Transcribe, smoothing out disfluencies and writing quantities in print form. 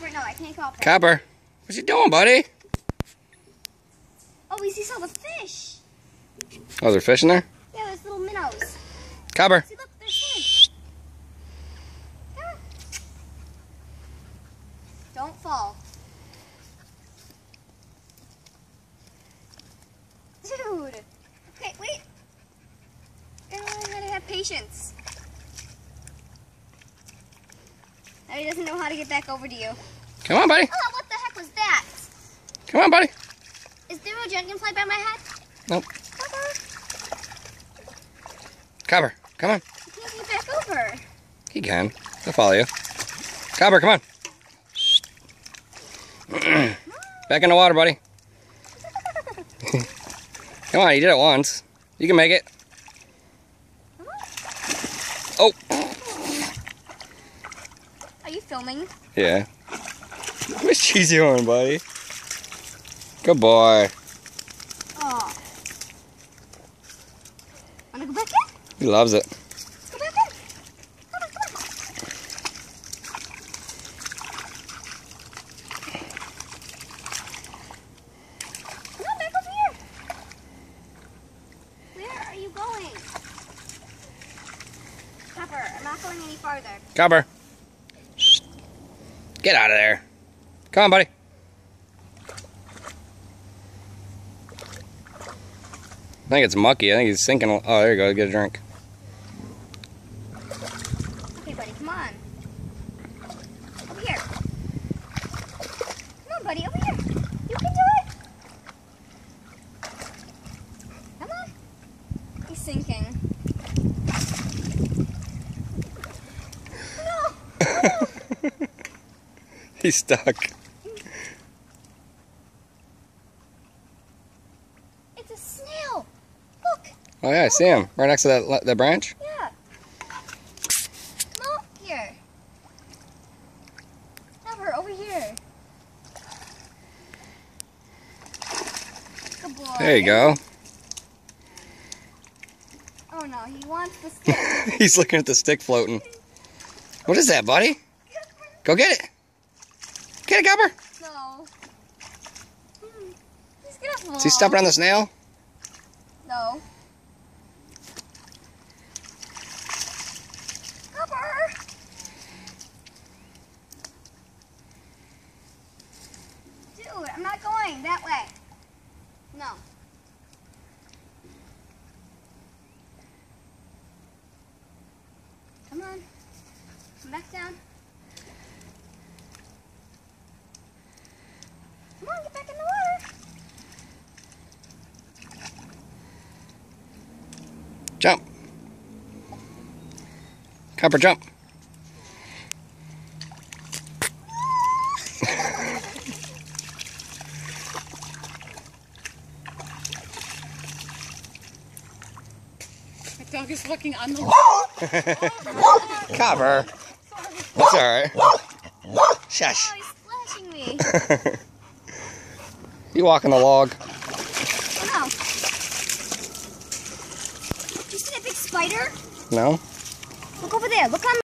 Copper, no, I can't call. Copper, what you doing, buddy? Oh, he sees all the fish. Oh, there's fish in there? Yeah, there's little minnows. Copper. See, look, there's fish. Come on. Don't fall. Dude. Okay, wait. I gotta have patience. Now he doesn't know how to get back over to you. Come on, buddy. Oh, what the heck was that? Come on, buddy. Is there a dragonfly by my head? Nope. Copper. Copper, come on. I can't get back over. He can. He'll follow you. Copper, come on. Back in the water, buddy. Come on, you did it once. You can make it. Oh. Are you filming? Yeah. What's you doing, buddy? Good boy. Oh. Wanna go back in? He loves it. Let's go back in. Come on, come on. Come on, back over here. Where are you going? Copper, I'm not going any farther. Copper. Get out of there. Come on, buddy. I think it's mucky. I think he's sinking. Oh, there you go. Get a drink. Okay, buddy, come on. Over here. Come on, buddy, over here. You can do it. Come on. He's sinking. No. He's stuck. It's a snail. Look. Oh yeah, I see him right next to that branch. Yeah. Come on here. Copper, over here. Good boy. There you go. Oh no, he wants the stick. He's looking at the stick floating. What is that, buddy? Go get it. Get it, Copper. No. He's gonna fall. Is he stepping on the snail? No. Copper! Dude, I'm not going that way. No. Come on. Come back down. Come on, get back in the water. Jump. Copper, jump. My dog is looking on the wall. Copper. That's alright. Shush. Oh, he's splashing me. You walking the log. Oh no. Do you see that big spider? No? Look over there. Look on